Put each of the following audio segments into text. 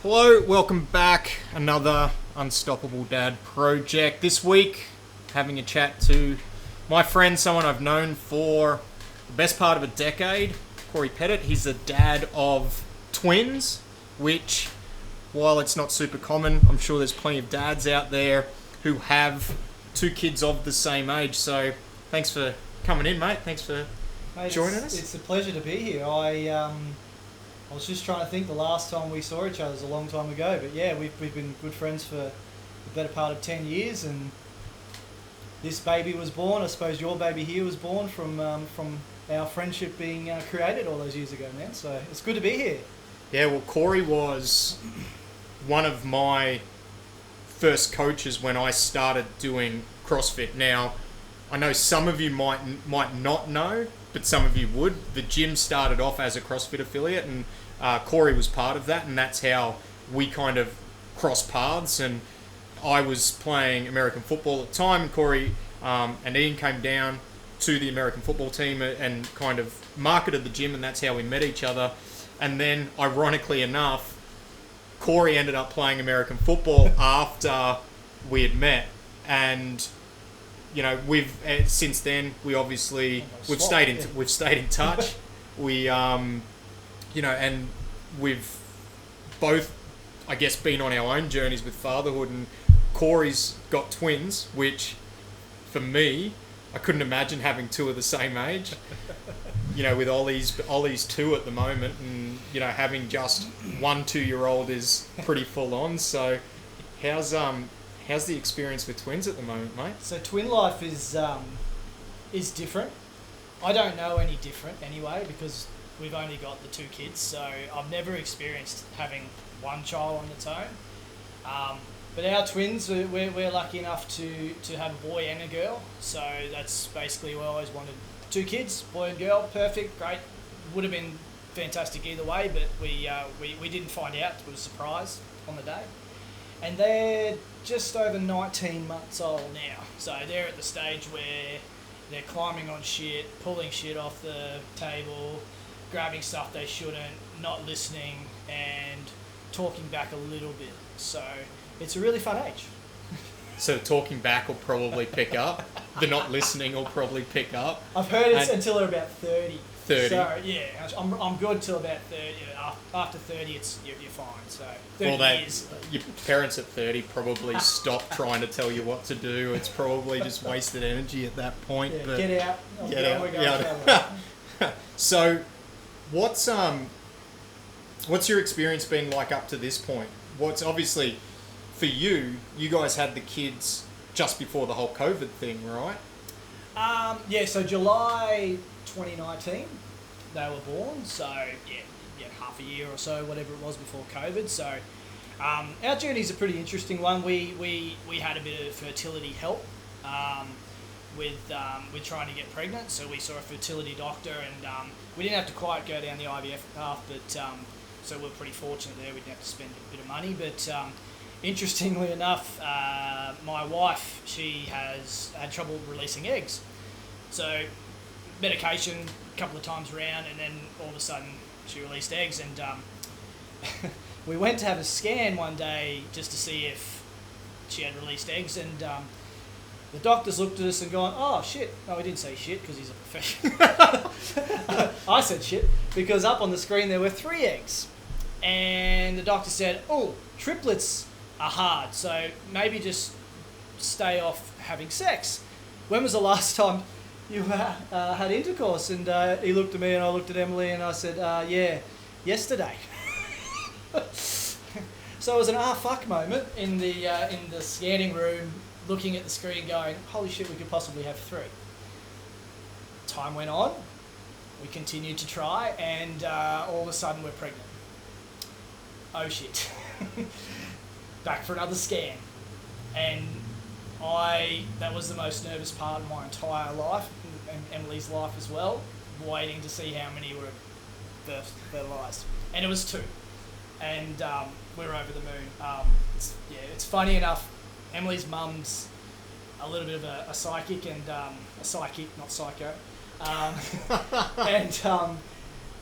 Hello, welcome back. Another Unstoppable Dad project. This week, having a chat to my friend, someone I've known for the best part of a decade, Corey Pettet. He's the dad of twins, which, while it's not super common, I'm sure there's plenty of dads out there who have two kids of the same age. So, thanks for coming in, mate. Thanks for joining us. It's a pleasure to be here. I was just trying to think the last time we saw each other was a long time ago, but yeah, we've been good friends for the better part of 10 years, and this baby was born. I suppose your baby here was born from our friendship being created all those years ago, man. So it's good to be here. Yeah, well, Corey was one of my first coaches when I started doing CrossFit. Now, I know some of you might not know, but some of you would. The gym started off as a CrossFit affiliate, and Corey was part of that, and that's how we kind of crossed paths. And I was playing American football at the time, and Corey and Ian came down to the American football team and kind of marketed the gym, and that's how we met each other. And then, ironically enough, Corey ended up playing American football after we had met, and you know, we've since then we've stayed in touch. We you know, and we've both, I guess, been on our own journeys with fatherhood. And Corey's got twins, which for me, I couldn't imagine having two of the same age. You know, with Ollie's 2 at the moment, and you know, having just 1 2-year-old is pretty full on. So, how's the experience with twins at the moment, mate? So twin life is different. I don't know any different anyway, because we've only got the 2 kids. So I've never experienced having one child on its own. But our twins, we're lucky enough to have a boy and a girl. So that's basically, we always wanted 2 kids, boy and girl, perfect, great. Would have been fantastic either way, but we didn't find out. It was a surprise on the day. And they're just over 19 months old now. So they're at the stage where they're climbing on shit, pulling shit off the table, grabbing stuff they shouldn't, not listening, and talking back a little bit. So it's a really fun age. So talking back will probably pick up. The not listening will probably pick up. I've heard it's until they're about 30. 30. So yeah, I'm good till about 30. After 30, you're fine. So 30 years. Your parents at 30 probably stop trying to tell you what to do. It's probably just wasted energy at that point. Yeah, but get out. Get out. We're going So, what's your experience been like up to this point? What's obviously for you? You guys had the kids just before the whole COVID thing, right? Yeah. So July 2019, they were born. So yeah, half a year or so, whatever it was before COVID. So our journey's a pretty interesting one. We had a bit of fertility help with trying to get pregnant. So we saw a fertility doctor, and we didn't have to quite go down the IVF path, but so we're pretty fortunate there. We didn't have to spend a bit of money, but interestingly enough, my wife, she has had trouble releasing eggs. So medication a couple of times around, and then all of a sudden she released eggs, and we went to have a scan one day just to see if she had released eggs, and the doctors looked at us and gone, oh shit. No, he didn't say shit because he's a professional. I said shit because up on the screen there were 3 eggs, and the doctor said, oh, triplets are hard, so maybe just stay off having sex. When was the last time you had intercourse? And he looked at me and I looked at Emily, and I said, yeah, yesterday. So it was an fuck moment in the scanning room, looking at the screen going, holy shit, we could possibly have 3. Time went on, we continued to try, and all of a sudden we're pregnant. Oh shit. Back for another scan. And that was the most nervous part of my entire life, and Emily's life as well, waiting to see how many were fertilised. And it was 2. And we were over the moon. It's funny enough, Emily's mum's a little bit of a psychic, and a psychic, not psycho. And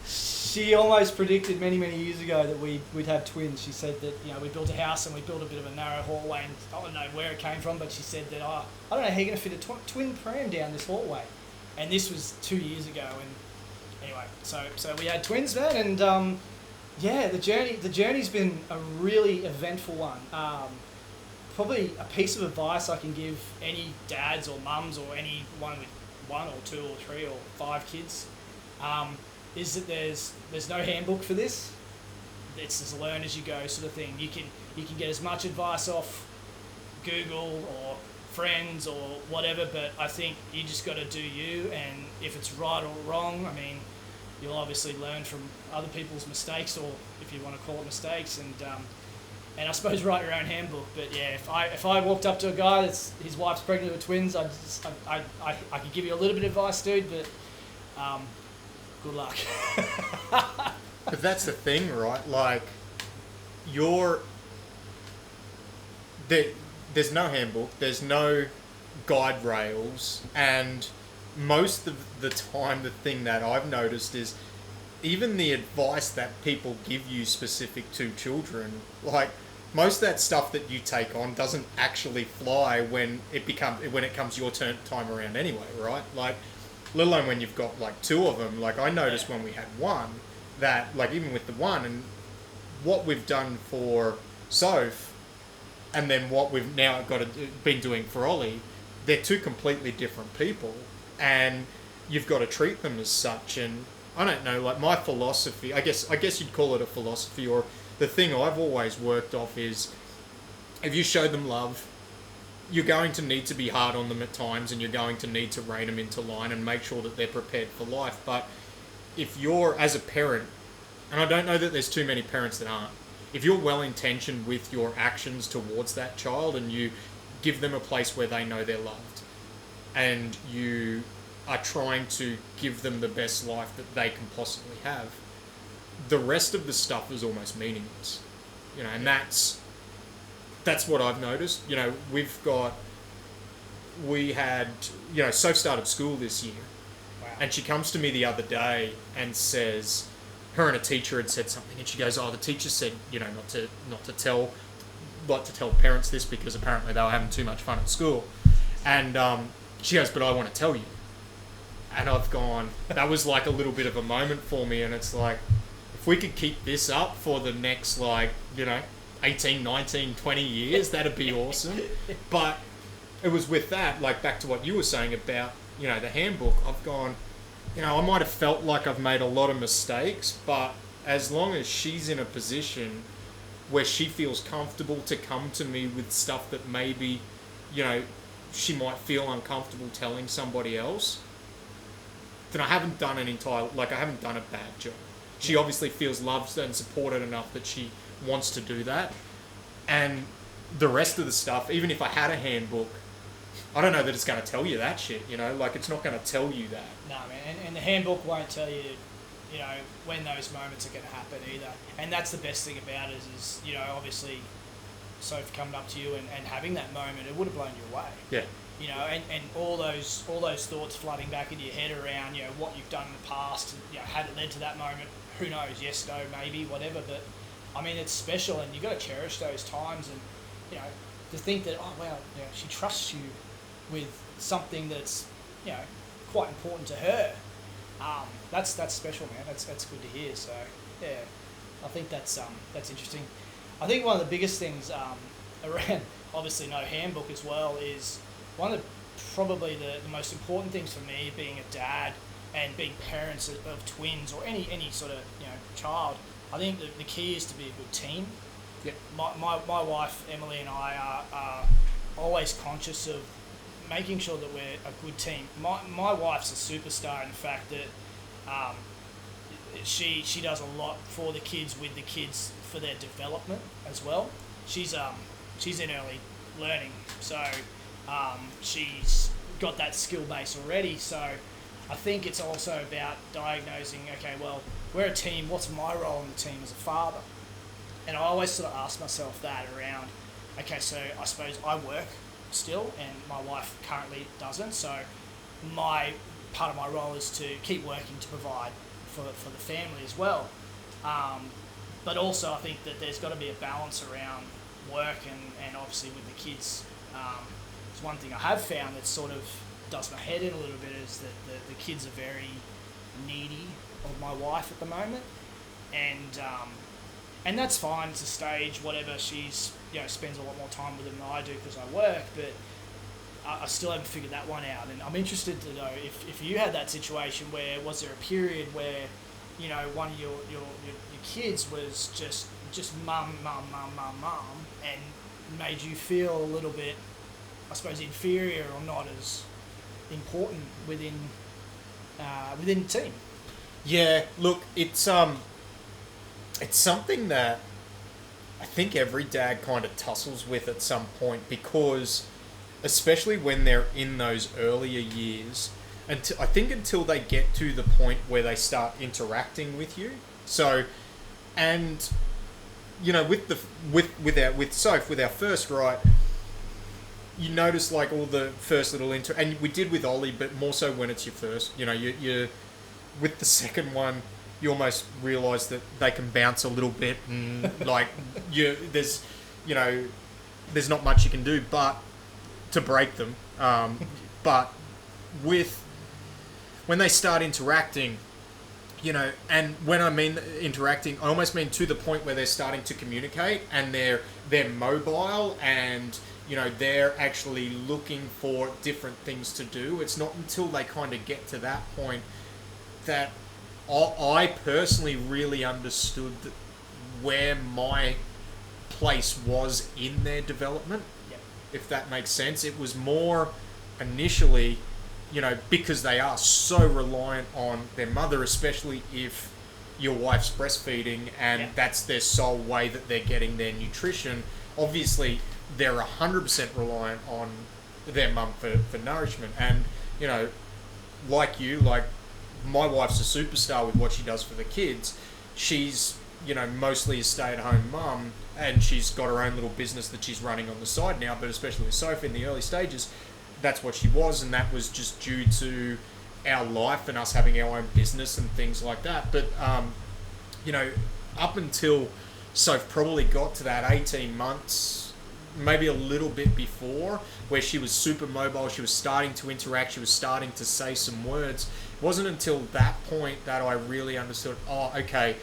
She almost predicted many, many years ago that we'd have twins. She said that, we built a house and we built a bit of a narrow hallway, and I don't know where it came from, but she said that, I don't know how you're going to fit a twin pram down this hallway. And this was 2 years ago, and anyway, so we had twins, man, and the journey's been a really eventful one. Probably a piece of advice I can give any dads or mums or anyone with 1 or 2 or 3 or 5 kids, is that there's no handbook for this. It's just learn as you go sort of thing. You can get as much advice off Google or friends or whatever, but I think you just got to do you, and if it's right or wrong, I mean, you'll obviously learn from other people's mistakes, or if you want to call it mistakes, and I suppose write your own handbook. But yeah, if I walked up to a guy that's his wife's pregnant with twins, I could give you a little bit of advice, dude, but good luck. But that's the thing, right? Like, there's no handbook, there's no guide rails, and most of the time the thing that I've noticed is even the advice that people give you specific to children, like, most of that stuff that you take on doesn't actually fly when it comes your time around anyway, right? Like, let alone when you've got like 2 of them. Like, I noticed when we had 1 that, like, even with the 1 and what we've done for Soph, and then what we've now been doing for Ollie, they're 2 completely different people, and you've got to treat them as such. And I don't know, like, my philosophy, I guess you'd call it a philosophy, or the thing I've always worked off is, if you show them love, you're going to need to be hard on them at times, and you're going to need to rein them into line and make sure that they're prepared for life. But if you're, as a parent, and I don't know that there's too many parents that aren't, if you're well-intentioned with your actions towards that child, and you give them a place where they know they're loved, and you are trying to give them the best life that they can possibly have, the rest of the stuff is almost meaningless. And that's what I've noticed. Soph started school this year. Wow. And she comes to me the other day and says, her and a teacher had said something, and she goes, the teacher said, not to tell parents this, because apparently they were having too much fun at school. And she goes, but I want to tell you. And I've gone, that was like a little bit of a moment for me, and it's like, if we could keep this up for the next, 18, 19, 20 years, that'd be awesome. But it was with that, like, back to what you were saying about, the handbook, I've gone, I might have felt like I've made a lot of mistakes, but as long as she's in a position where she feels comfortable to come to me with stuff that maybe, she might feel uncomfortable telling somebody else, then I haven't done I haven't done a bad job. She obviously feels loved and supported enough that she wants to do that. And the rest of the stuff, even if I had a handbook, I don't know that it's going to tell you that shit, it's not going to tell you that. No, man, and the handbook won't tell you, when those moments are going to happen either. And that's the best thing about it is, obviously, Soph coming up to you and having that moment, it would have blown you away. Yeah. And all those thoughts flooding back into your head around, what you've done in the past, had it led to that moment, who knows, yes, no, maybe, whatever, but, I mean, it's special, and you've got to cherish those times, and, to think that, oh, wow, she trusts you with something that's, quite important to her. That's special, man. That's good to hear. So yeah, I think that's interesting. I think one of the biggest things around, obviously no handbook as well, is one of probably the most important things for me being a dad and being parents of twins or any sort of child. I think the key is to be a good team. Yep. My wife Emily and I are always conscious of making sure that we're a good team. My wife's a superstar in the fact that she does a lot for the kids, with the kids, for their development as well. She's in early learning, so she's got that skill base already. So I think it's also about diagnosing, okay, well, we're a team, what's my role in the team as a father? And I always sort of ask myself that around, okay, so I suppose I work still and my wife currently doesn't, so my part of my role is to keep working to provide for the family as well. But also I think that there's got to be a balance around work and obviously with the kids. It's one thing I have found that sort of does my head in a little bit is that the kids are very needy of my wife at the moment, and that's fine. It's a stage, whatever. She's spends a lot more time with them than I do because I work, but I still haven't figured that one out. And I'm interested to know if you had that situation where was there a period where one of your kids was just mum, and made you feel a little bit, I suppose, inferior or not as important within the team. Yeah, look, it's something that I think every dad kind of tussles with at some point, because especially when they're in those earlier years, I think until they get to the point where they start interacting with you. So, and with Soph, with our first, right, you notice like all the first little and we did with Ollie, but more so when it's your first. You with the second one, you almost realise that they can bounce a little bit, and like there's not much you can do but to break them. But when they start interacting, and when I mean interacting, I almost mean to the point where they're starting to communicate and they're mobile and they're actually looking for different things to do. It's not until they kind of get to that point that I personally really understood where my place was in their development. Yep. If that makes sense. It was more initially, because they are so reliant on their mother, especially if your wife's breastfeeding and that's their sole way that they're getting their nutrition. Obviously, they're 100% reliant on their mum for nourishment. And, like my wife's a superstar with what she does for the kids. She's, mostly a stay-at-home mum, and she's got her own little business that she's running on the side now, but especially with Sophie in the early stages, that's what she was, and that was just due to our life and us having our own business and things like that. But, up until Soph probably got to that 18 months, maybe a little bit before, where she was super mobile, she was starting to interact, she was starting to say some words. It wasn't until that point that I really understood, okay,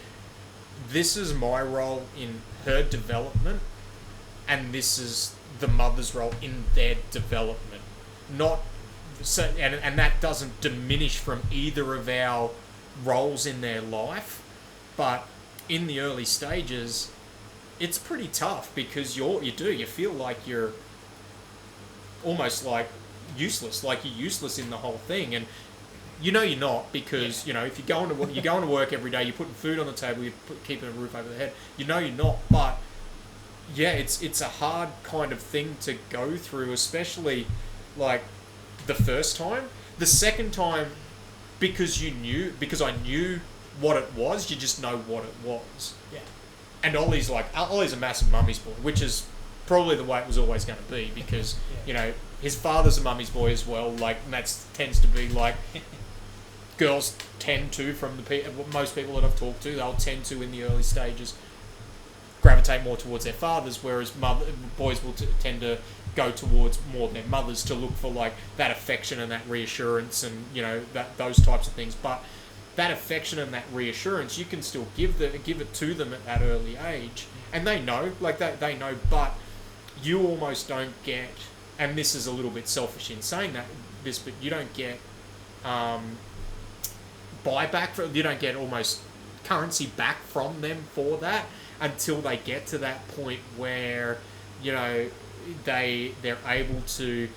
this is my role in her development, and this is the mother's role in their development. Not so, and that doesn't diminish from either of our roles in their life, but in the early stages, it's pretty tough because you feel like you're almost like useless, like you're useless in the whole thing, and you're not, because if you're going to work every day, you're putting food on the table, you're keeping a roof over the head. You're not, but yeah, it's a hard kind of thing to go through, especially like the first time. The second time, because I knew what it was, you just know what it was. Yeah. And Ollie's a massive mummy's boy, which is probably the way it was always going to be, because his father's a mummy's boy as well. Like, and that tends to be like girls tend to, from most people that I've talked to, they'll tend to in the early stages gravitate more towards their fathers, whereas boys will tend to go towards more their mothers to look for like that affection and that reassurance and those types of things. But that affection and that reassurance, you can still give it to them at that early age, and they know, they know. But you almost don't get, and this is a little bit selfish in saying but you don't get buyback you don't get almost currency back from them for that until they get to that point where they're able to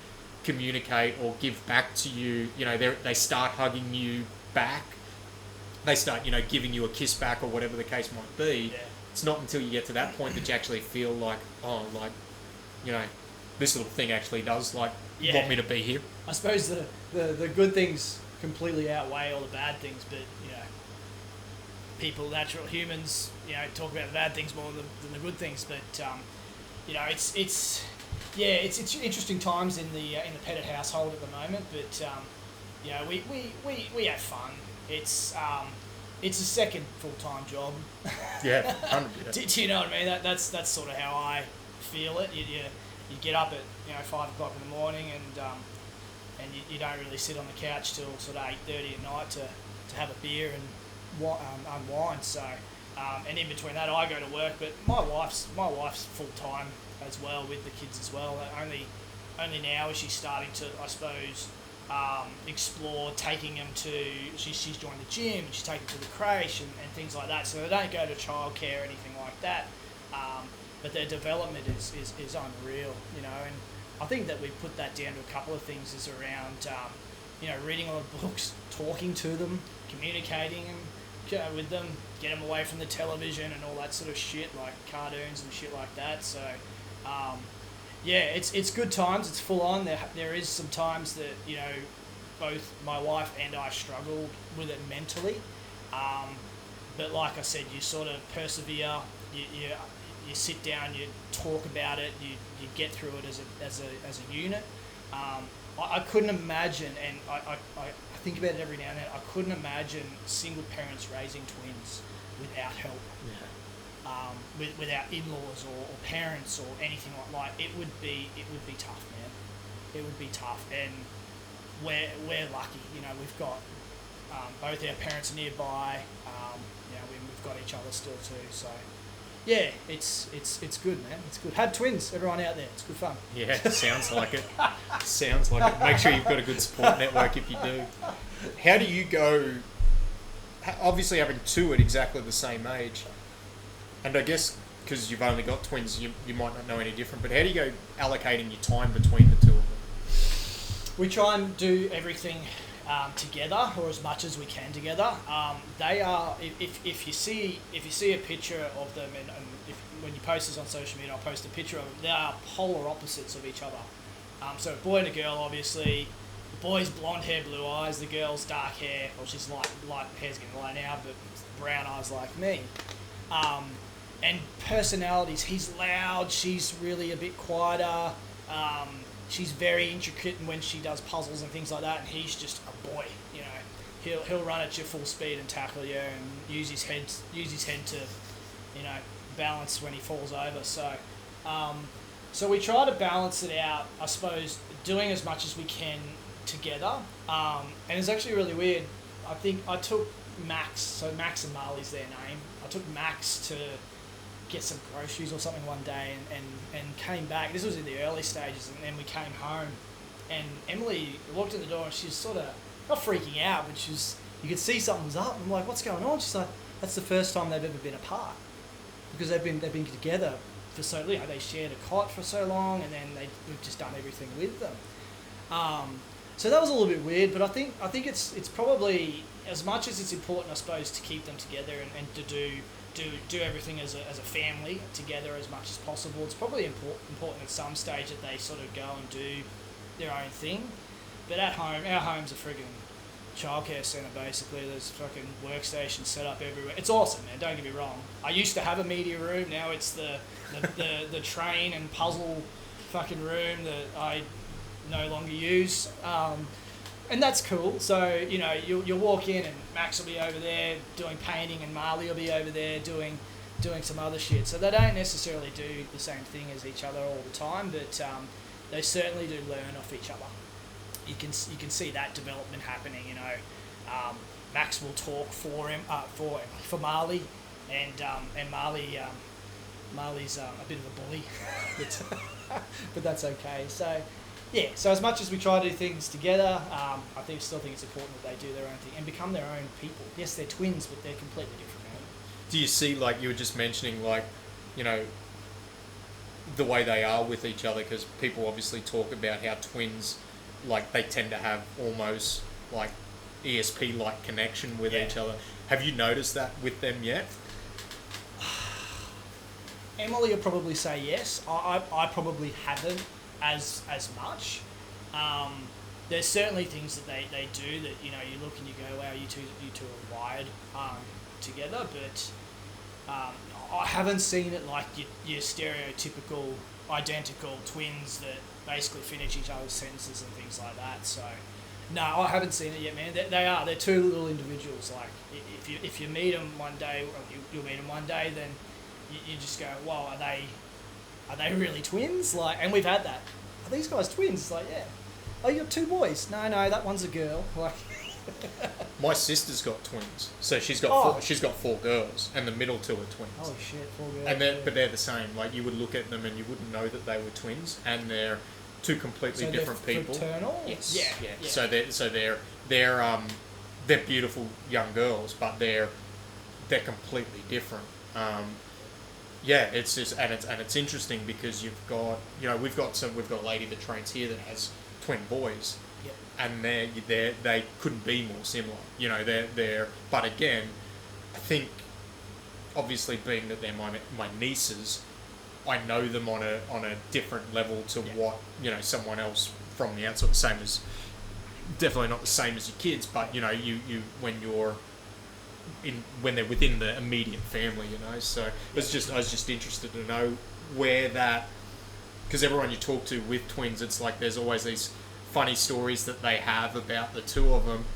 communicate or give back to you. They start hugging you back. They start, giving you a kiss back or whatever the case might be. Yeah. It's not until you get to that point that you actually feel like, this little thing actually does want me to be here. I suppose the good things completely outweigh all the bad things, but people, natural humans, talk about the bad things more than the good things. But it's interesting times in the Pettet household at the moment. But we have fun. It's it's a second full-time job. Yeah, 100%. Do you know what I mean? That's sort of how I feel it. You get up at 5 o'clock in the morning and you don't really sit on the couch till sort of 8:30 at night to have a beer and unwind. So and in between that I go to work, but my wife's full time as well with the kids as well. Only now is she starting to, I suppose, explore taking them to. She's joined the gym. She's taken them to the creche and things like that. So they don't go to childcare or anything like that. But their development is unreal, and I think that we put that down to a couple of things is around, reading a lot of books, talking to them, communicating with them, get them away from the television and all that sort of shit, like cartoons and shit like that. So, it's good times. It's full on. There is some times that, both my wife and I struggled with it mentally. But like I said, you sort of persevere, you sit down, you talk about it, you get through it as a unit. I couldn't imagine, and I think about it every now and then, I couldn't imagine single parents raising twins without help. Yeah. Without in-laws or parents or anything like that. It would be tough, man. It would be tough, and we're lucky. We've got both our parents are nearby. We've got each other still too. So. Yeah, it's good, man. It's good. Have twins, everyone out there. It's good fun. Yeah, sounds like it. Sounds like it. Make sure you've got a good support network if you do. How do you go, obviously having two at exactly the same age, and I guess because you've only got twins, you might not know any different, but how do you go allocating your time between the two of them? We try and do everything together, or as much as we can together. They are, if you see a picture of them, and when you post this on social media, I'll post a picture of them. They are polar opposites of each other. So a boy and a girl, obviously. The boy's blonde hair, blue eyes. The girl's dark hair. Well, she's light hair's getting light now, but brown eyes like me. And personalities. He's loud. She's really a bit quieter. She's very intricate when she does puzzles and things like that, and he's just a boy. He'll run at you full speed and tackle you, and use his head to, balance when he falls over. So we try to balance it out, I suppose, doing as much as we can together. And it's actually really weird. I think I took Max, so Max and Marley's their name. I took Max to get some groceries or something one day and came back. This was in the early stages, and then we came home, and Emily walked in the door and she's sort of not freaking out, but you could see something was up. I'm like, what's going on? She's like, that's the first time they've ever been apart, because they've been together for so long. They shared a cot for so long, and then we've just done everything with them. So that was a little bit weird, but I think it's probably, as much as it's important, I suppose, to keep them together and to do everything as a family together as much as possible. It's probably important at some stage that they sort of go and do their own thing. But at home, our home's a friggin' childcare centre basically. There's fucking workstations set up everywhere. It's awesome, man, don't get me wrong. I used to have a media room, now it's the train and puzzle fucking room that I no longer use. And that's cool. So, you'll walk in and Max will be over there doing painting, and Marley will be over there doing some other shit. So they don't necessarily do the same thing as each other all the time, but they certainly do learn off each other. You can see that development happening. Max will talk for Marley, and Marley's a bit of a bully, but that's okay. So. Yeah, so as much as we try to do things together, I still think it's important that they do their own thing and become their own people. Yes, they're twins, but they're completely different. Right? Do you see, like you were just mentioning, the way they are with each other? Because people obviously talk about how twins, they tend to have almost like ESP-like connection with each other. Have you noticed that with them yet? Emily will probably say yes. I probably haven't as much. There's certainly things that they do that you look and you go, wow, you two are wired together, but I haven't seen it like your stereotypical identical twins that basically finish each other's sentences and things like that. So No, I haven't seen it yet, man. They're two little individuals. Like if you meet them one day, or you'll meet them one day, then you just go, "Whoa, are they really twins?" Like, and we've had that. Are these guys twins? It's like, yeah. Oh, you got two boys? No, that one's a girl. Like, My sister's got twins, so she's got four girls, and the middle two are twins. holy shit, 4 girls. And they're the same. Like, you would look at them and you wouldn't know that they were twins, and they're two completely different people. Fraternal? Yes. Yeah. So they're beautiful young girls, but they're completely different. It's just and it's interesting because you've got we've got a lady that trains here that has twin boys. Yep. And they couldn't be more similar. They're but again, I think obviously being that they're my nieces, I know them on a different level to what someone else from the outside. The same as definitely not the same as your kids, but you when they're within the immediate family, So I was just interested to know where that, because everyone you talk to with twins, it's like there's always these funny stories that they have about the two of them.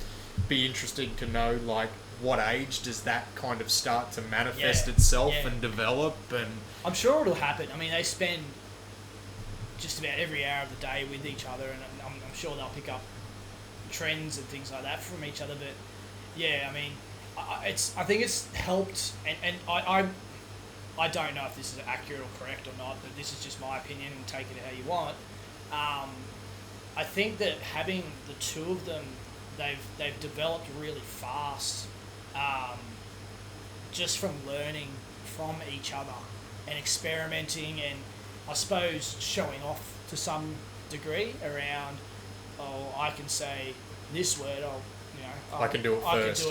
Be interesting to know, like, what age does that kind of start to manifest itself and develop, and I'm sure it'll happen. I mean, they spend just about every hour of the day with each other, and I'm sure they'll pick up trends and things like that from each other. But yeah, I mean, I think it's helped, and I don't know if this is accurate or correct or not, but this is just my opinion, and take it how you want. I think that having the two of them, they've developed really fast, just from learning from each other and experimenting, and I suppose showing off to some degree around, I can say this word, I can do it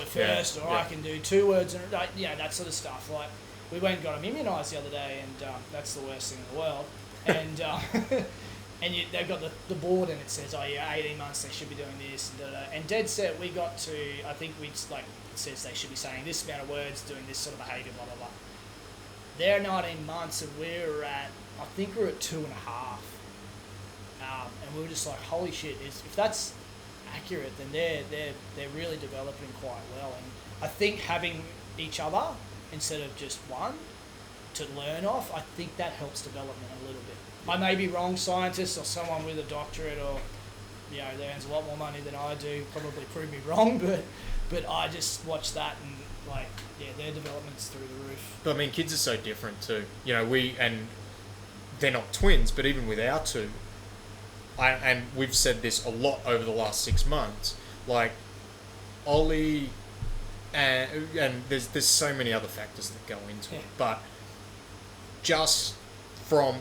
first, or I can do 2 words, and that sort of stuff. Like, we went and got them immunised the other day, and that's the worst thing in the world. And and they've got the board, and it says, 18 months they should be doing this, and dead set we got to, I think it says they should be saying this amount of words, doing this sort of behaviour, blah blah blah. They're 19 months, and I think we're at 2.5, and we were just like, holy shit, if that's accurate, then they're really developing quite well. And I think having each other instead of just one to learn off, I think that helps development a little bit. I may be wrong, scientists or someone with a doctorate or they earns a lot more money than I do probably prove me wrong, but I just watch that and their development's through the roof. But I mean, kids are so different too. And they're not twins, but even with our two, and we've said this a lot over the last 6 months, like Ollie, and there's so many other factors that go into it, but just from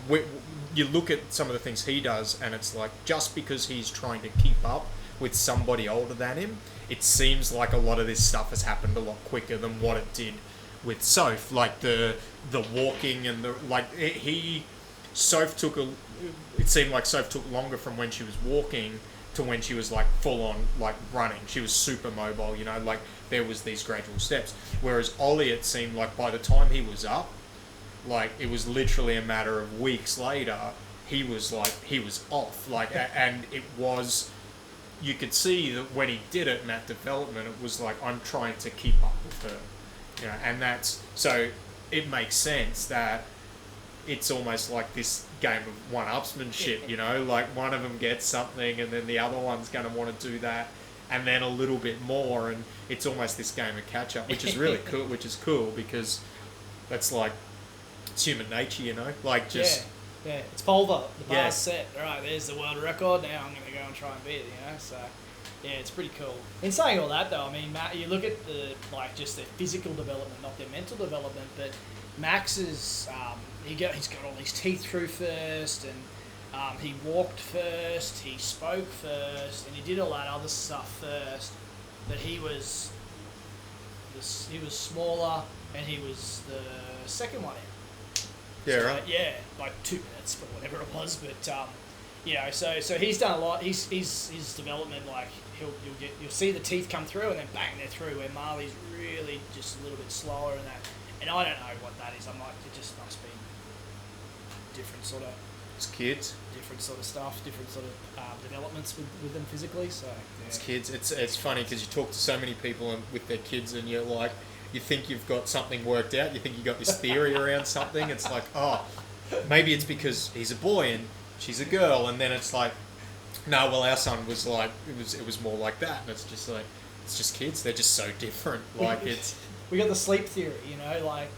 you look at some of the things he does, and it's like, just because he's trying to keep up with somebody older than him, it seems like a lot of this stuff has happened a lot quicker than what it did with Soph. Like the walking and it seemed like Soph took longer from when she was walking to when she was like full on like running. She was super mobile, like there was these gradual steps. Whereas Ollie, it seemed like by the time he was up, like it was literally a matter of weeks later, he was off. Like, and it was, you could see that when he did it in that development, it was like, I'm trying to keep up with her, and that's, so it makes sense that it's almost like this game of one-upsmanship, like one of them gets something and then the other one's going to want to do that and then a little bit more, and it's almost this game of catch-up, which is really cool, because that's like, it's human nature, like just... Yeah, it's Pulver, the bar's set, alright, there's the world record, now I'm going to go and try and beat it, so... Yeah, it's pretty cool. In saying all that, though, I mean, Matt, you look at just their physical development, not their mental development, but Max is... he's got all his teeth through first, and he walked first, he spoke first, and he did all that other stuff first. But he was smaller, and he was the second one in. Yeah, right. Yeah, like 2 minutes for whatever it was. But so he's done a lot. His development, like you'll see the teeth come through, and then bang, they're through. Where Marley's really just a little bit slower in that. And I don't know what that is. I'm like, it just must be different sort of It's kids. different sort of stuff, different sort of developments with them physically. So yeah. It's kids. It's funny because you talk to so many people with their kids, and you're like, you think you've got something worked out. You think you got this theory around something. It's like, oh, maybe it's because he's a boy and she's a girl, and then it's like, no, well, our son was like, it was more like that, and it's just kids. They're just so different. Like it's. We got the sleep theory, you know, like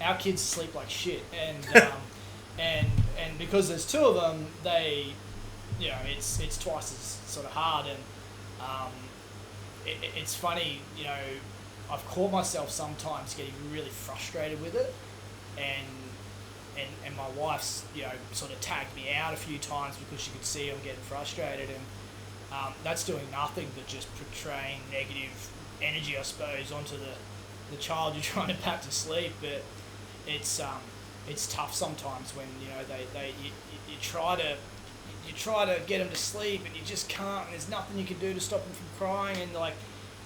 our kids sleep like shit, and and because there's two of them, they, you know, it's twice as sort of hard, and it's funny, you know, I've caught myself sometimes getting really frustrated with it, and my wife's, you know, sort of tagged me out a few times because she could see I'm getting frustrated, and that's doing nothing but just portraying negative energy, I suppose, onto the child you're trying to pack to sleep. But it's tough sometimes when, you know, you try to get them to sleep and you just can't, and there's nothing you can do to stop them from crying, and like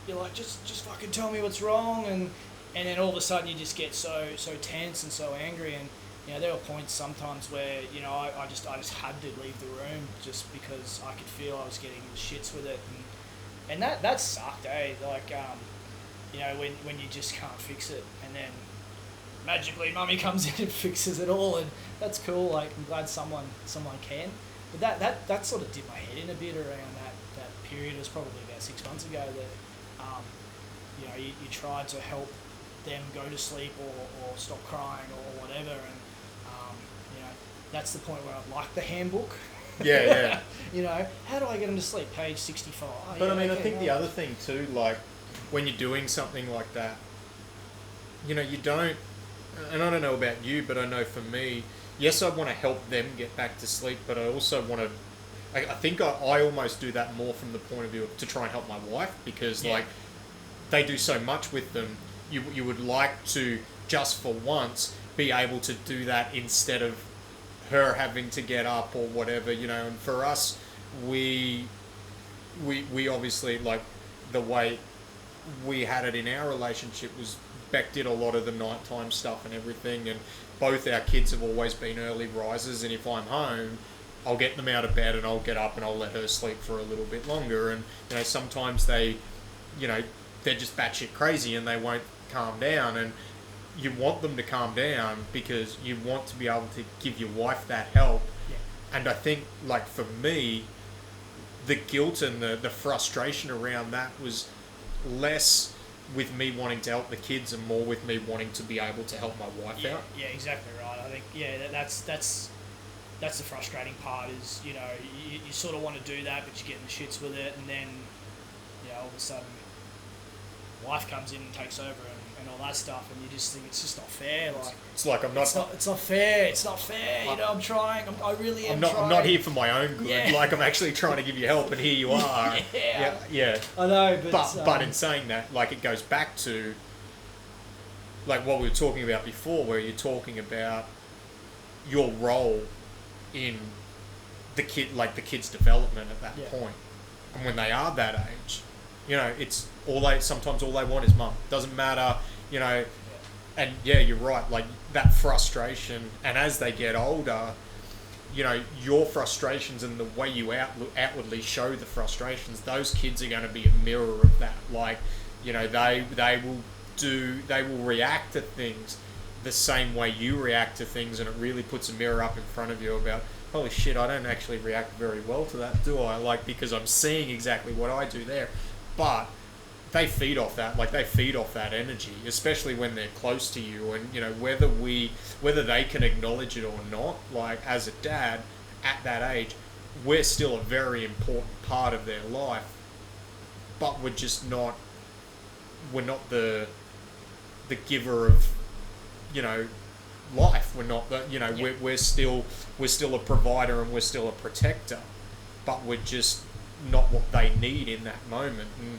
you're like, just fucking tell me what's wrong, and then all of a sudden you just get so tense and so angry. And you know, there were points sometimes where, you know, I just had to leave the room just because I could feel I was getting the shits with it, and that sucked, eh? Like you know, when you just can't fix it, and then magically mummy comes in and fixes it all, and that's cool. Like, I'm glad someone can. But that sort of did my head in a bit around that period. It was probably about 6 months ago that you know, you tried to help them go to sleep or stop crying or whatever, and you know, that's the point where I'd like the handbook. Yeah. You know, how do I get them to sleep? Page 65. Oh, But yeah, I mean, okay, I think the other thing too, like when you're doing something like that, you know, you don't, and I don't know about you, but I know for me, yes, I want to help them get back to sleep, but I also want to, I think I almost do that more from the point of view of to try and help my wife, because like they do so much with them. You would like to, just for once, be able to do that instead of her having to get up or whatever, you know. And for us, we obviously, like, the way we had it in our relationship was Beck did a lot of the nighttime stuff and everything, and both our kids have always been early risers, and if I'm home, I'll get them out of bed and I'll get up and I'll let her sleep for a little bit longer. And, you know, sometimes they, you know, they're just batshit crazy and they won't calm down, and you want them to calm down because you want to be able to give your wife that help. And I think, like, for me, the guilt and the frustration around that was less with me wanting to help the kids and more with me wanting to be able to help my wife out. Yeah, exactly right. I think, that's the frustrating part, is, you know, you sort of want to do that, but you're getting the shits with it, and then, you know, all of a sudden wife comes in and takes over and all that stuff, and you just think it's just not fair. Like, it's like I'm not. It's not fair. It's not fair. You know, I'm trying. I really am. I'm not here for my own good. Yeah. Like, I'm actually trying to give you help, and here you are. Yeah. I know, but in saying that, like, it goes back to like what we were talking about before, where you're talking about your role in the kid's development at that point, and when they are that age, you know, it's sometimes all they want is mum. Doesn't matter, you know. And yeah, you're right, like that frustration, and as they get older, you know, your frustrations and the way you outwardly show the frustrations, those kids are going to be a mirror of that. Like, you know, they will react to things the same way you react to things, and it really puts a mirror up in front of you about, holy shit, I don't actually react very well to that, do I? Like, because I'm seeing exactly what I do there. But they feed off that, like they feed off that energy, especially when they're close to you. And, you know, whether they can acknowledge it or not, like as a dad at that age, we're still a very important part of their life, but we're not the giver of, you know, life. We're not the, you know, we're still a provider and we're still a protector, but we're just not what they need in that moment. And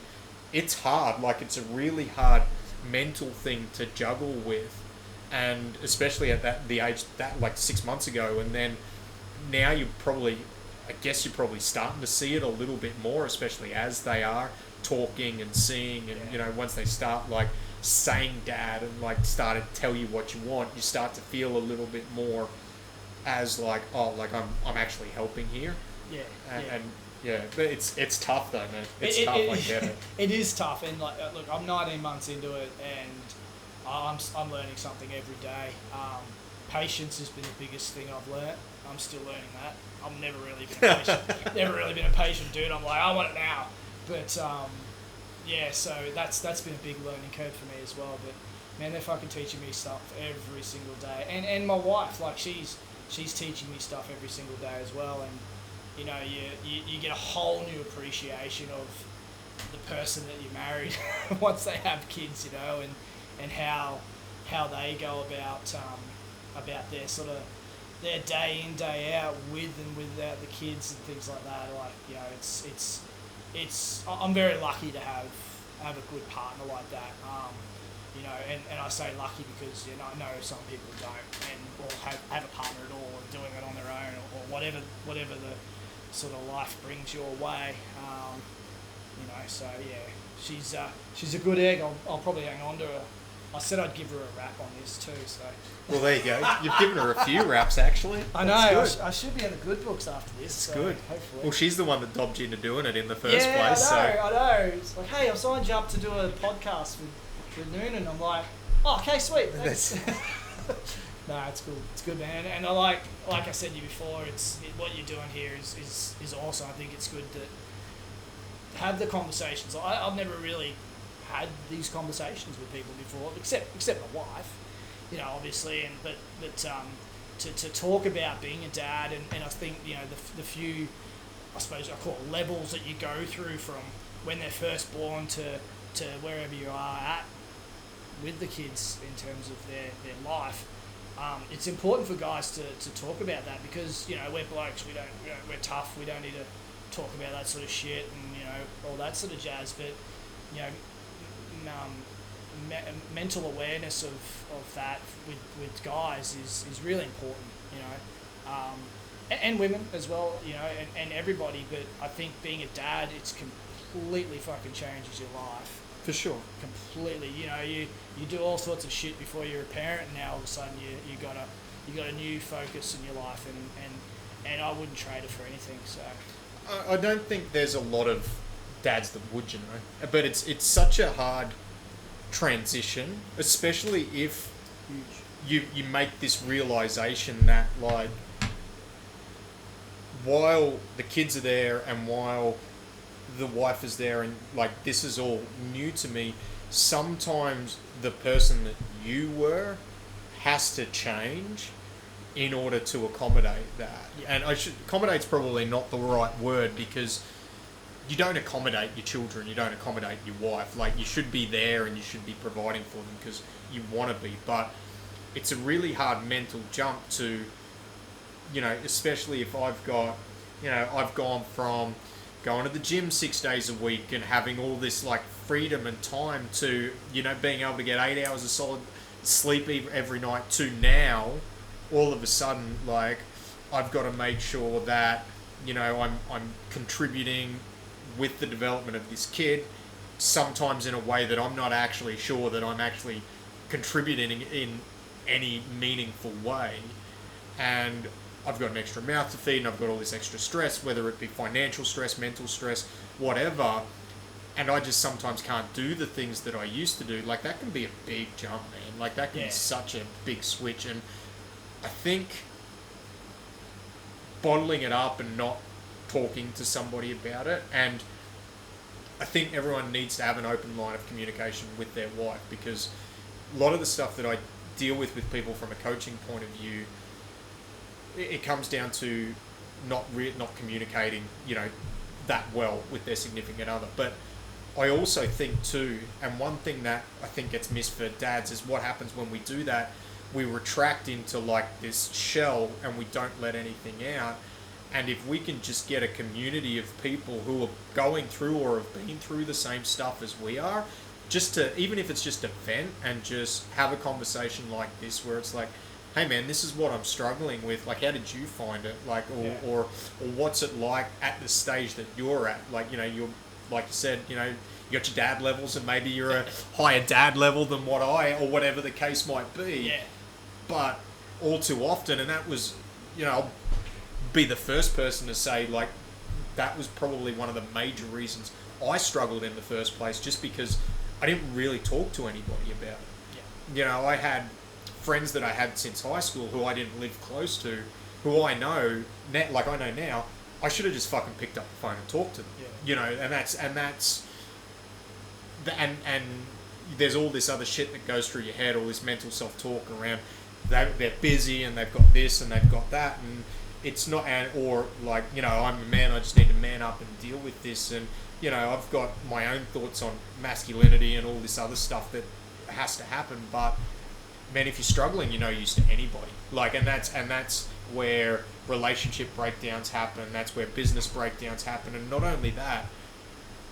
it's hard, like it's a really hard mental thing to juggle with, and especially at the age that, like 6 months ago, and then now you're probably starting to see it a little bit more, especially as they are talking and seeing, and you know, once they start like saying dad and like start to tell you what you want, you start to feel a little bit more as like, oh, like I'm actually helping here. Yeah. And yeah, but it's tough though, man. It's tough. I get it. It is tough, and like, look, I'm 19 months into it, and I'm learning something every day. Patience has been the biggest thing I've learnt. I'm still learning that. I've never really been a patient, never really been a patient dude. I'm like, I want it now. But yeah, so that's been a big learning curve for me as well. But man, they're fucking teaching me stuff every single day, and my wife, like she's teaching me stuff every single day as well. And you know, you get a whole new appreciation of the person that you married once they have kids, you know, and how they go about their sort of their day in, day out with and without the kids and things like that. Like, you know, it's I'm very lucky to have a good partner like that. You know, and I say lucky because, you know, I know some people don't or have a partner at all and doing it on their own or whatever the sort of life brings your way. You know, so yeah, she's a good egg. I'll probably hang on to her. I said I'd give her a rap on this too, so. Well, there you go. You've given her a few raps, actually. I know. I should be in the good books after this. It's so good. Hopefully. Well, she's the one that dobbed you into doing it in the first place. I know. It's like, hey, I've signed you up to do a podcast with Noonan. I'm like, oh, okay, sweet. Thanks. No, it's good. It's good, man. And I like I said to you before, what you're doing here is awesome. I think it's good to have the conversations. I've never really had these conversations with people before, except my wife, you know, obviously, but to talk about being a dad, and I think, you know, the few, I suppose I call it levels that you go through from when they're first born to wherever you are at with the kids in terms of their life. It's important for guys to talk about that because, you know, we're blokes, we're tough, we don't need to talk about that sort of shit and, you know, all that sort of jazz, but, you know, mental awareness of that with guys is really important, you know, and women as well, you know, and everybody, but I think being a dad, it's completely fucking changes your life. For sure. Completely. You know, you do all sorts of shit before you're a parent, and now all of a sudden you got a new focus in your life, and I wouldn't trade it for anything. So I don't think there's a lot of dads that would, you know, but it's such a hard transition, especially if you make this realization that, like, while the kids are there and while the wife is there and, like, this is all new to me, sometimes the person that you were has to change in order to accommodate that. Yeah. And accommodate's probably not the right word because you don't accommodate your children, you don't accommodate your wife. Like, you should be there and you should be providing for them because you want to be, but it's a really hard mental jump to, you know, especially if I've gone from going to the gym 6 days a week and having all this, like, freedom and time to, you know, being able to get 8 hours of solid sleep every night to now, all of a sudden, like, I've got to make sure that, you know, I'm contributing with the development of this kid, sometimes in a way that I'm not actually sure that I'm actually contributing in any meaningful way. And I've got an extra mouth to feed and I've got all this extra stress, whether it be financial stress, mental stress, whatever. And I just sometimes can't do the things that I used to do. Like, that can be a big jump, man. Like, that can be such a big switch. And I think bottling it up and not talking to somebody about it, and I think everyone needs to have an open line of communication with their wife, because a lot of the stuff that I deal with people from a coaching point of view, it comes down to not communicating, you know, that well with their significant other. But I also think too, and one thing that I think gets missed for dads is what happens when we do that. We retract into, like, this shell and we don't let anything out. And if we can just get a community of people who are going through or have been through the same stuff as we are, just to, even if it's just a vent and just have a conversation like this where it's like, hey man, this is what I'm struggling with, like, how did you find it? Like, or what's it like at the stage that you're at? Like, you know, you're, like you said, you know, you got your dad levels and maybe you're a higher dad level than what or whatever the case might be. Yeah. But all too often, and that was I'll be the first person to say, like, that was probably one of the major reasons I struggled in the first place, just because I didn't really talk to anybody about it. Yeah. I had friends that I had since high school who I didn't live close to, who I know, like I know now, I should have just fucking picked up the phone and talked to them. Yeah. And there's all this other shit that goes through your head, all this mental self-talk around they're busy and they've got this and they've got that, and it's not, or like, I'm a man, I just need to man up and deal with this, and I've got my own thoughts on masculinity and all this other stuff that has to happen. But man, if you're struggling, you're no use to anybody. Like, and that's where relationship breakdowns happen. That's where business breakdowns happen. And not only that,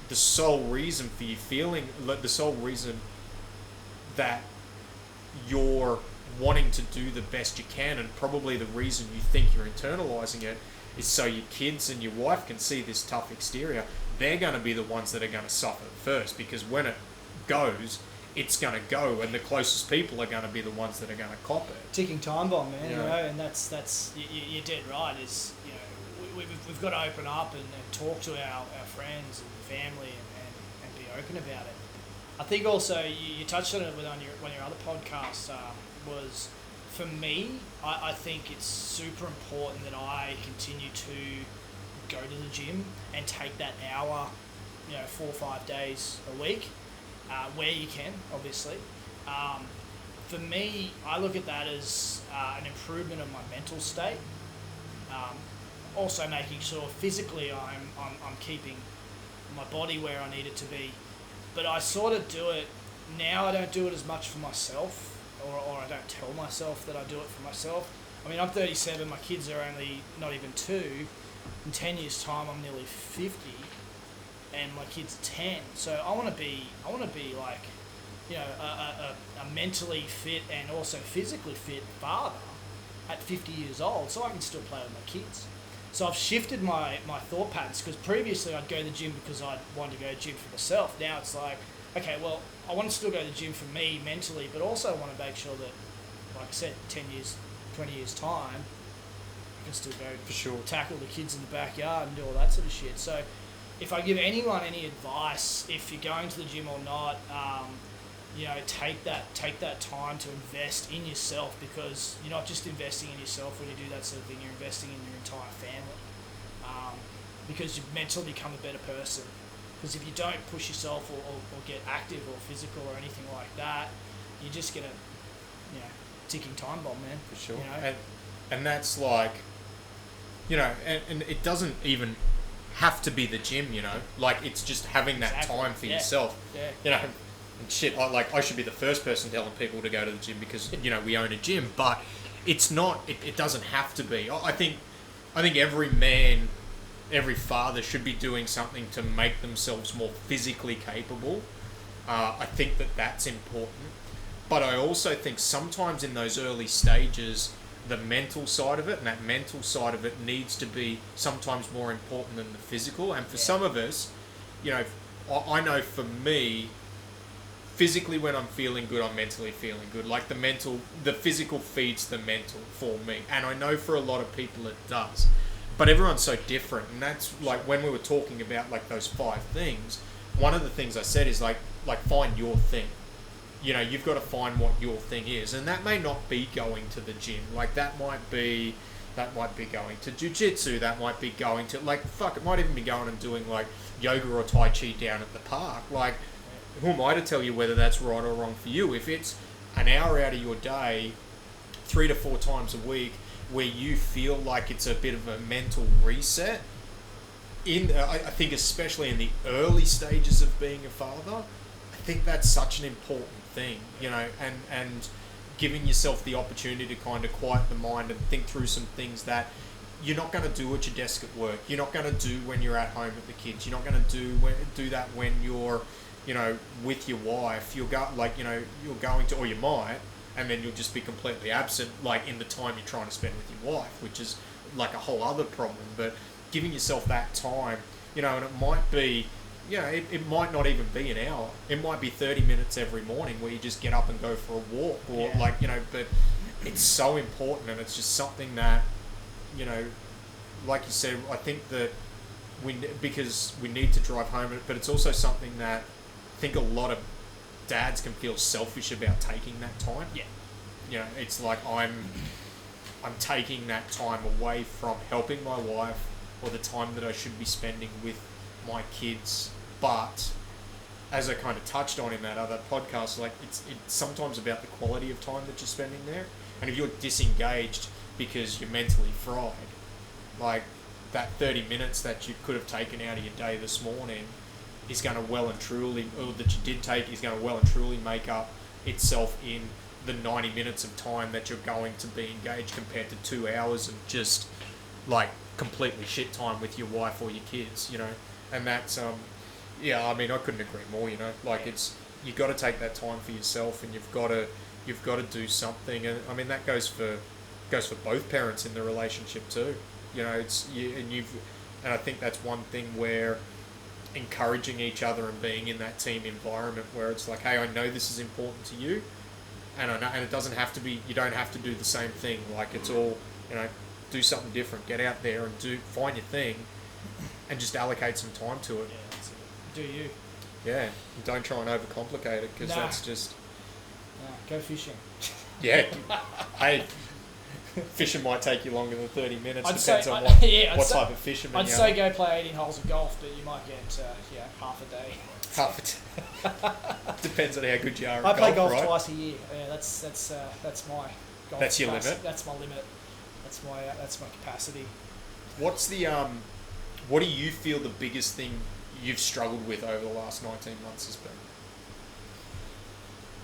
the sole reason for you feeling, the sole reason that you're wanting to do the best you can, and probably the reason you think you're internalizing it, is so your kids and your wife can see this tough exterior. They're going to be the ones that are going to suffer first, because when it goes, it's going to go, and the closest people are going to be the ones that are going to cop it. Ticking time bomb, man. And that's you're dead right. Is we've got to open up and talk to our friends and family and be open about it. I think also you touched on it on your other podcast. Was for me, I think it's super important that I continue to go to the gym and take that hour, 4 or 5 days a week, where you can, obviously. For me, I look at that as an improvement of my mental state. Also making sure physically I'm keeping my body where I need it to be. But I sort of do it now. I don't do it as much for myself. Or I don't tell myself that I do it for myself. I mean, I'm 37, my kids are only not even 2. In 10 years' time, I'm nearly 50, and my kids are 10. So I want to be like, a mentally fit and also physically fit father at 50 years old, so I can still play with my kids. So I've shifted my thought patterns, because previously I'd go to the gym because I wanted to go to the gym for myself. Now it's like, okay, well, I want to still go to the gym for me mentally, but also I want to make sure that, like I said, 10 years, 20 years' time, I can still go for sure, tackle the kids in the backyard and do all that sort of shit. So if I give anyone any advice, if you're going to the gym or not, take that time to invest in yourself, because you're not just investing in yourself when you do that sort of thing, you're investing in your entire family, because you mentally become a better person. Because if you don't push yourself or get active or physical or anything like that, you're just going to, ticking time bomb, man. For sure. And that's like, and it doesn't even have to be the gym, like, it's just having that time for yourself. Yeah. And shit, I should be the first person telling people to go to the gym because, we own a gym, but it's not, it doesn't have to be. I think every man, every father should be doing something to make themselves more physically capable. I think that's important. But I also think sometimes in those early stages, the mental side of it, and that mental side of it needs to be sometimes more important than the physical. And for some of us, I know for me, physically when I'm feeling good, I'm mentally feeling good. Like the physical feeds the mental for me. And I know for a lot of people it does. But everyone's so different, and that's like when we were talking about like those 5 things, one of the things I said is like find your thing. You've got to find what your thing is, and that may not be going to the gym. Like that might be going to jiu-jitsu, that might be going to, like, fuck, it might even be going and doing like yoga or tai chi down at the park. Like, who am I to tell you whether that's right or wrong for you? If it's an hour out of your day, 3 to 4 times a week, where you feel like it's a bit of a mental reset, I think especially in the early stages of being a father, I think that's such an important thing, and giving yourself the opportunity to kind of quiet the mind and think through some things that you're not going to do at your desk at work, you're not going to do when you're at home with the kids, you're not going to do that when you're, with your wife, you're going to, or you might, and then you'll just be completely absent, like in the time you're trying to spend with your wife, which is like a whole other problem. But giving yourself that time, and it might be, it might not even be an hour. It might be 30 minutes every morning where you just get up and go for a walk, or but it's so important, and it's just something that you know, like you said, I think that because we need to drive home, but it's also something that I think a lot of dads can feel selfish about taking that time. Yeah. You know, it's like I'm taking that time away from helping my wife or the time that I should be spending with my kids. But as I kind of touched on in that other podcast, like it's sometimes about the quality of time that you're spending there. And if you're disengaged because you're mentally fried, like that 30 minutes that you could have taken out of your day this morning is going to well and truly, or that you did take, is going to well and truly make up itself in the 90 minutes of time that you're going to be engaged compared to 2 hours of just like completely shit time with your wife or your kids, you know. And that's yeah, I mean, I couldn't agree more, you know. Like it's, you got to take that time for yourself, and you've got to do something. And I mean, that goes for both parents in the relationship too. You know, it's you, and I think that's one thing where encouraging each other and being in that team environment where it's like, hey, I know this is important to you, and I know, and it doesn't have to be, you don't have to do the same thing. Like it's all, you know, do something different, get out there and find your thing, and just allocate some time to it. Yeah, that's it. Do you? Yeah, and don't try and overcomplicate it, because that's just. Go fishing. Yeah, hey. Fishing might take you longer than 30 minutes. Depends on what type of fisherman I'd say go play 18 holes of golf, but you might get half a day. Depends on how good you are at I play golf right? twice a year. Yeah, that's my golf. That's your capacity. limit? That's my limit. That's my capacity. What's the what do you feel the biggest thing you've struggled with over the last 19 months has been?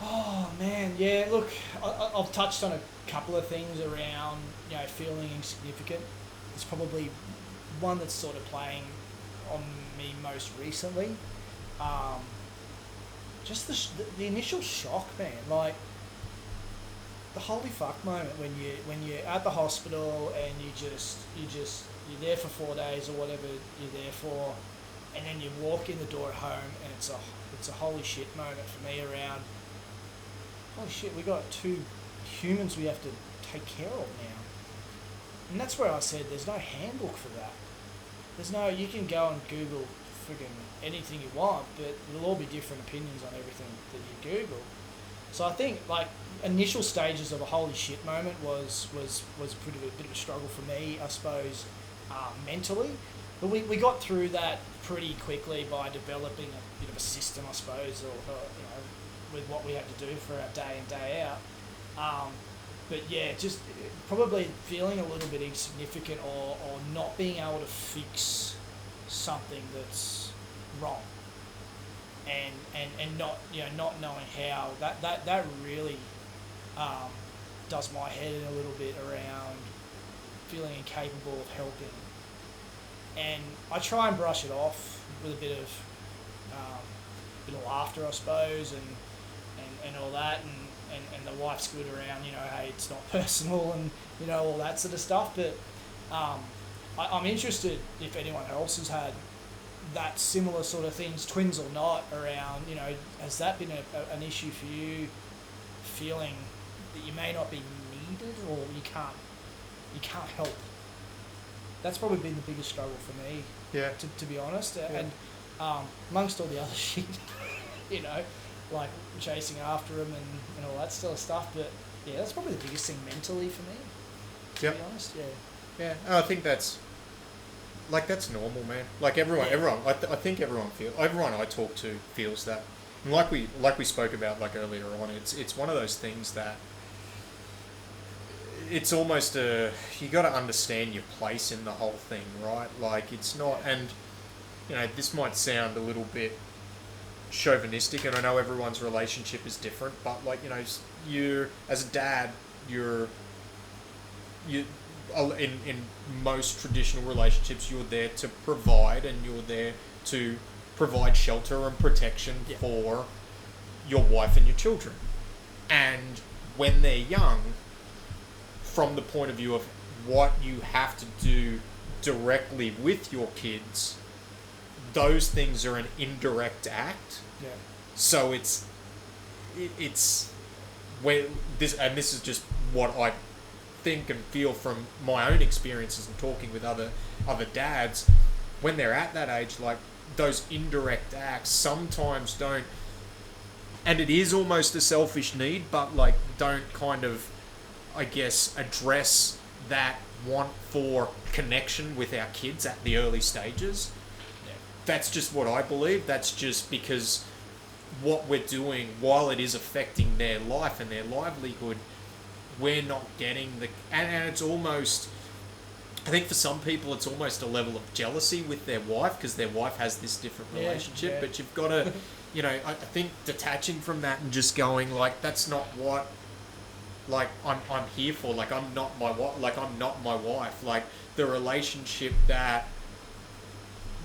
Oh man, yeah. Look, I've touched on a couple of things around, you know, feeling insignificant. It's probably one that's sort of playing on me most recently. Just the initial shock, man. Like the holy fuck moment when you're at the hospital and you're there for 4 days or whatever you're there for, and then you walk in the door at home and it's a holy shit moment for me around. Holy shit, we got 2 humans we have to take care of now. And that's where I said there's no handbook for that. You can go and Google friggin' anything you want, but it'll all be different opinions on everything that you Google. So I think like initial stages of a holy shit moment was a bit of a struggle for me, I suppose, mentally. But we got through that pretty quickly by developing a bit of a system, I suppose, or you know, with what we had to do for our day in, day out. But yeah, just probably feeling a little bit insignificant or not being able to fix something that's wrong. And not, you know, not knowing how, that really does my head in a little bit around feeling incapable of helping. And I try and brush it off with a bit of laughter, I suppose, and all that, and the wife's good around, you know, hey, it's not personal, and you know, all that sort of stuff. But I'm interested if anyone else has had that similar sort of things, twins or not, around, you know, has that been an issue for you, feeling that you may not be needed or you can't help? That's probably been the biggest struggle for me, yeah, to be honest. Yeah. And amongst all the other shit, you know, like chasing after them and all that sort of stuff. But yeah, that's probably the biggest thing mentally for me, to be honest. Yeah. I think that's normal, man. Like everyone, I think everyone I talk to feels that. And like we spoke about like earlier on, it's one of those things that it's almost you got to understand your place in the whole thing, right? Like it's not, and you know, this might sound a little bit chauvinistic, and I know everyone's relationship is different, but like, you know, you're, as a dad, you in most traditional relationships, you're there to provide, and you're there to provide shelter and protection for your wife and your children. And when they're young, from the point of view of what you have to do directly with your kids, those things are an indirect act. Yeah. So it's where this is just what I think and feel from my own experiences and talking with other dads, when they're at that age, like those indirect acts sometimes don't, and it is almost a selfish need, but like don't kind of, I guess, address that want for connection with our kids at the early stages. Yeah. That's just what I believe. That's just because what we're doing, while it is affecting their life and their livelihood, we're not getting the... And it's almost... I think for some people it's almost a level of jealousy with their wife because their wife has this different relationship. Yeah. But you've got to, you know, I think detaching from that and just going like, that's not what, like, I'm here for. Like, I'm not my wife. Like, I'm not my wife. Like, the relationship that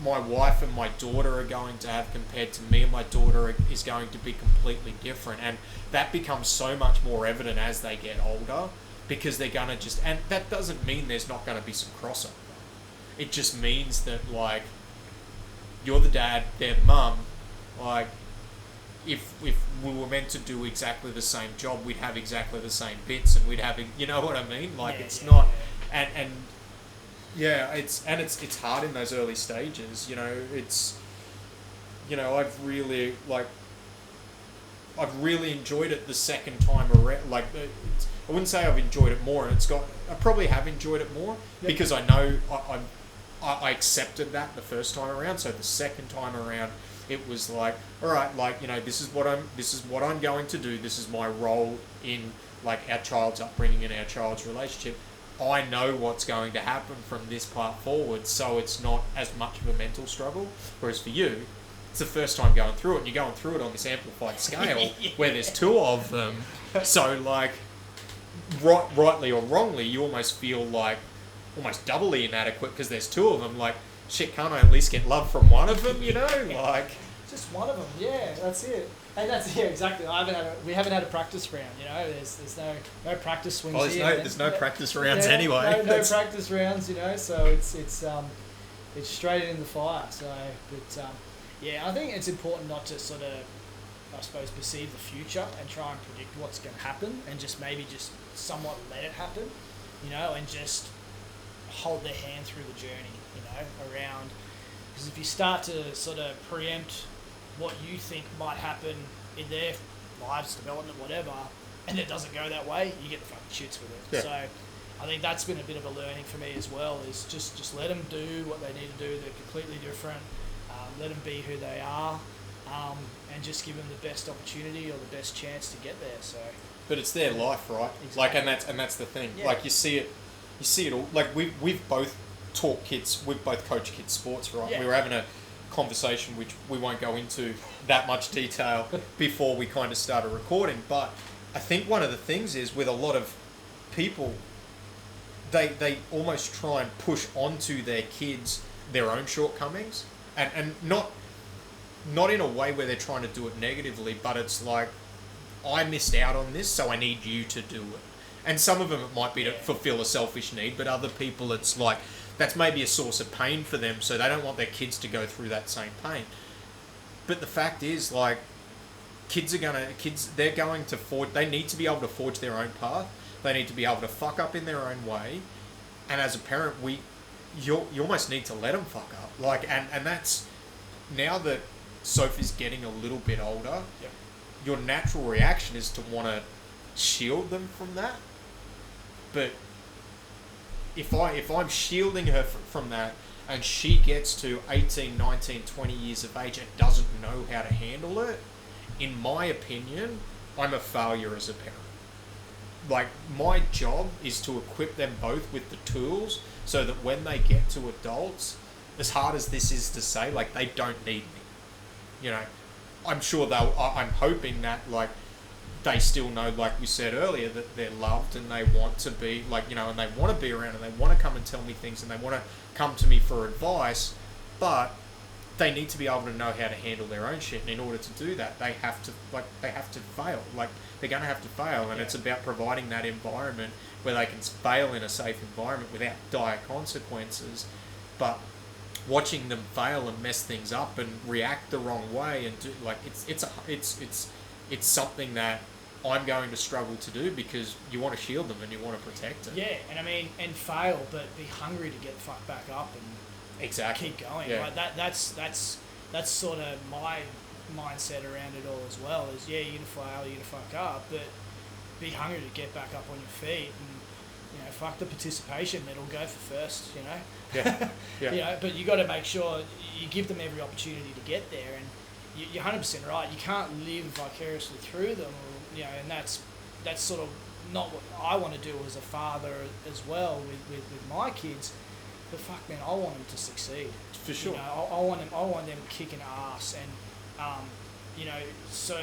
my wife and my daughter are going to have compared to me and my daughter is going to be completely different. And that becomes so much more evident as they get older. Because they're going to just... And that doesn't mean there's not going to be some crossover. It just means that, like, you're the dad, they're the mum. Like, if we were meant to do exactly the same job, we'd have exactly the same bits and we'd have... You know what I mean? Like, it's not... Yeah. And yeah, it's hard in those early stages. You know, it's... You know, I've really enjoyed it the second time around. Like... I wouldn't say I've enjoyed it more, and I probably have enjoyed it more because I know I accepted that the first time around. So the second time around, it was like, all right, like, you know, this is what I'm going to do. This is my role in like our child's upbringing and our child's relationship. I know what's going to happen from this part forward, so it's not as much of a mental struggle. Whereas for you, it's the first time going through it, and you're going through it on this amplified scale where there's two of them. So like. Rightly or wrongly, you almost feel like almost doubly inadequate because there's two of them. Like, shit, can't I at least get love from one of them? You know, like just one of them. Yeah, that's it. And that's exactly. We haven't had a practice round. You know, there's no practice swings here. There's no practice rounds anyway. No practice rounds. You know, so it's straight in the fire. So, but yeah, I think it's important not to sort of, I suppose, perceive the future and try and predict what's going to happen, and just maybe just somewhat let it happen, you know, and just hold their hand through the journey, you know, around. Because if you start to sort of preempt what you think might happen in their lives, development, whatever, and it doesn't go that way, you get the fucking shits with it. Yeah. So I think that's been a bit of a learning for me as well, is just let them do what they need to do. They're completely different. Let them be who they are. And just give them the best opportunity or the best chance to get there. So, but it's their life, right? Exactly. Like, and that's the thing. Yeah. Like, you see it all. Like, we've both taught kids, we've both coached kids sports, right? Yeah. We were having a conversation which we won't go into that much detail before we kind of started recording. But I think one of the things is with a lot of people, they almost try and push onto their kids their own shortcomings, and not in a way where they're trying to do it negatively, but it's like, I missed out on this, so I need you to do it. And some of them it might be to fulfill a selfish need, but other people it's like, that's maybe a source of pain for them, so they don't want their kids to go through that same pain. But the fact is, like, they're going to they need to be able to forge their own path. They need to be able to fuck up in their own way. And as a parent, you almost need to let them fuck up. Like, and that's, now that Sophie's getting a little bit older, your natural reaction is to want to shield them from that. But if I'm shielding her from that, and she gets to 18, 19, 20 years of age and doesn't know how to handle it, in my opinion, I'm a failure as a parent. Like, my job is to equip them both with the tools so that when they get to adults, as hard as this is to say, like, they don't need me. You know, I'm sure I'm hoping that, like, they still know, like we said earlier, that they're loved and they want to be, like, you know, and they want to be around and they want to come and tell me things and they want to come to me for advice, but they need to be able to know how to handle their own shit. And in order to do that, they have to fail. Like, they're going to have to fail, and it's about providing that environment where they can fail in a safe environment without dire consequences, but watching them fail and mess things up and react the wrong way and do, like, it's something that I'm going to struggle to do, because you want to shield them and you want to protect it. Yeah, and I mean, and fail, but be hungry to get the fuck back up and Exactly. keep going. Yeah. Like that's sort of my mindset around it all as well. Is you're gonna fail, you're gonna fuck up, but be hungry to get back up on your feet, and fuck the participation medal, go for first. Yeah. Yeah. But you got to make sure you give them every opportunity to get there, and you're 100% right. You can't live vicariously through them, and that's sort of not what I want to do as a father as well with my kids. But fuck, man, I want them to succeed. For sure. I want them kicking ass, and so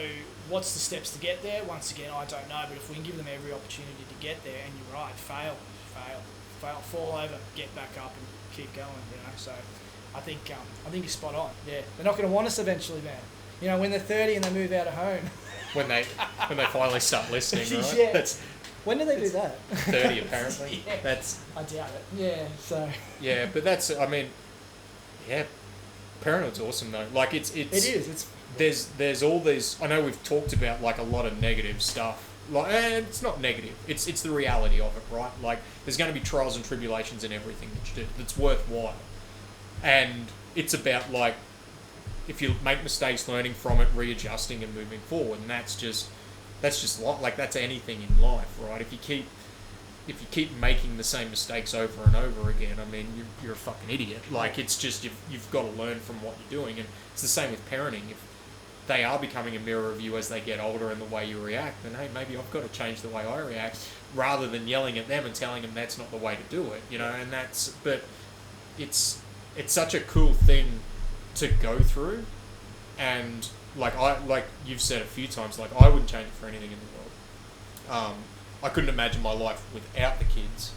what's the steps to get there? Once again, I don't know, but if we can give them every opportunity to get there, and you're right, fail, fall over, get back up, and keep going. So I think you're spot on. Yeah, they're not going to want us eventually, man. When they're 30 and they move out of home. when they finally start listening, right? Yeah. When do they do that? 30 apparently. Yeah. I doubt it. Yeah. So. Yeah, but that's, I mean, yeah, parenthood's awesome though. Like it is. It's there's all these. I know we've talked about like a lot of negative stuff. Like, it's not negative. It's the reality of it, right? Like there's going to be trials and tribulations in everything that you do that's worthwhile, and it's about like if you make mistakes, learning from it, readjusting, and moving forward. And that's just like that's anything in life, right? If you keep making the same mistakes over and over again, I mean, you're a fucking idiot. Like it's just you've got to learn from what you're doing, and it's the same with parenting. If they are becoming a mirror of you as they get older and the way you react, then hey, maybe I've got to change the way I react rather than yelling at them and telling them that's not the way to do it, and but it's such a cool thing to go through, and like you've said a few times, like I wouldn't change it for anything in the world. I couldn't imagine my life without the kids,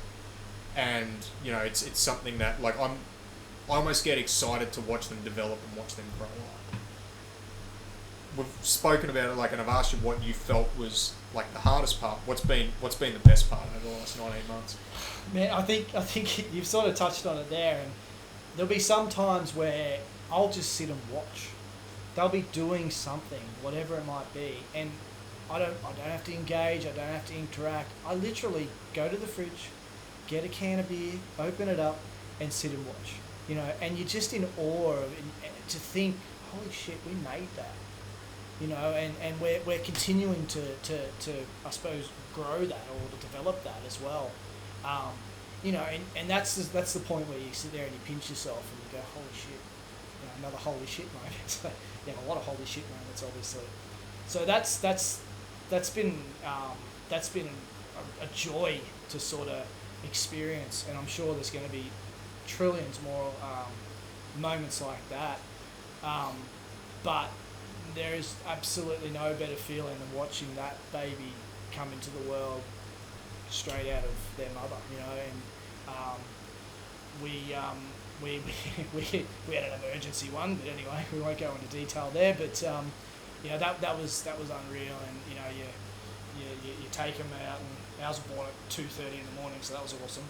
and it's something that like I almost get excited to watch them develop and watch them grow up. We've spoken about it, and I've asked you what you felt was like the hardest part. What's been the best part over the last 19 months? Man, I think you've sort of touched on it there, and there'll be some times where I'll just sit and watch. They'll be doing something, whatever it might be, and I don't have to engage. I don't have to interact. I literally go to the fridge, get a can of beer, open it up, and sit and watch. And you're just in awe of it, to think, holy shit, we made that. And we're continuing to I suppose grow that or to develop that as well. And that's the point where you sit there and you pinch yourself and you go, holy shit, another holy shit moment. So you have a lot of holy shit moments, obviously. So that's been a joy to sort of experience, and I'm sure there's going to be trillions more moments like that. But there is absolutely no better feeling than watching that baby come into the world straight out of their mother, and we had an emergency one, but anyway, we won't go into detail there, but that was unreal, and you take them out, and ours were born at 2:30 in the morning, so that was awesome.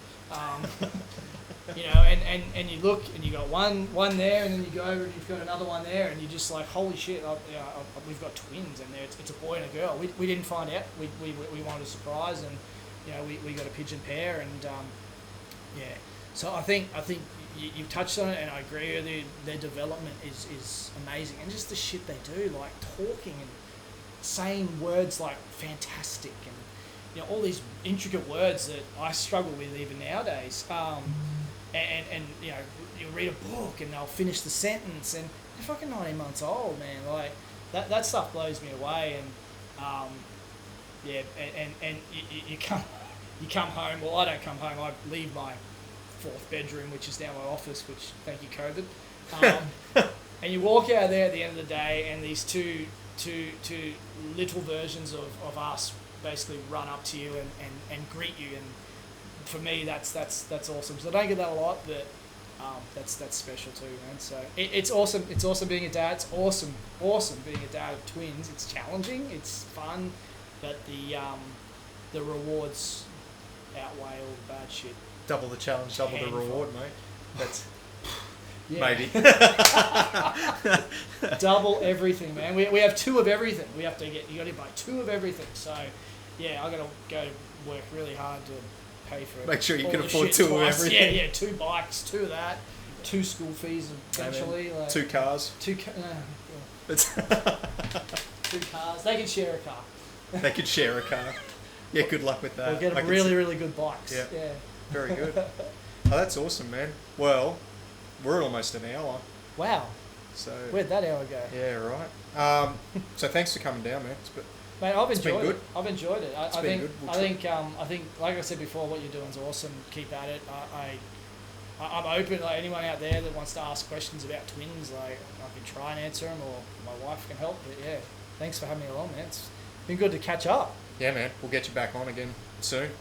And you look and you got one there, and then you go over and you've got another one there, and you're just like, holy shit, we've got twins, and it's a boy and a girl. We didn't find out. We wanted a surprise, and we got a pigeon pair, and So I think you've touched on it, and I agree with you. Their development is amazing, and just the shit they do, like talking and saying words like fantastic, and all these intricate words that I struggle with even nowadays. And you read a book and they'll finish the sentence, and they're fucking 19 months old, man. Like that stuff blows me away, and you come home. Well, I don't come home. I leave my fourth bedroom, which is now my office, which thank you COVID. And you walk out there at the end of the day, and these two little versions of us basically run up to you and greet you, and for me that's awesome. So I don't get that a lot, but that's special too, man. So it's awesome. It's awesome being a dad. It's awesome being a dad of twins. It's challenging. It's fun, but the rewards outweigh all the bad shit. Double the challenge, double the reward, mate. Yeah. maybe. Double everything, man. We have 2 of everything. You got to buy 2 of everything. So, yeah, I got to go work really hard to pay for it. Make sure you all can the afford shit 2 of twice. everything. Yeah, 2 bikes, 2 of that, 2 school fees eventually. Amen. Like, 2 cars. 2 cars. They can share a car. They could share a car. Yeah, good luck with that. We'll get them really, really good bikes. Yeah. Very good. Oh, that's awesome, man. Well, we're at almost an hour. Wow. So Where'd that hour go? yeah, right. So thanks for coming down, man. Mate, I've enjoyed been good. it. I've enjoyed it. It's been good. I think, like I said before, what you're doing is awesome. Keep at it. I'm open. Like anyone out there that wants to ask questions about twins, like I can try and answer them, or my wife can help. But yeah, thanks for having me along, man. It's been good to catch up. Yeah, man. We'll get you back on again soon.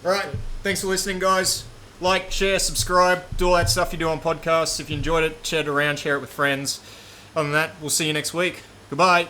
All right. Thanks for listening, guys. Like, share, subscribe, do all that stuff you do on podcasts. If you enjoyed it, share it around, share it with friends. Other than that, we'll see you next week. Goodbye.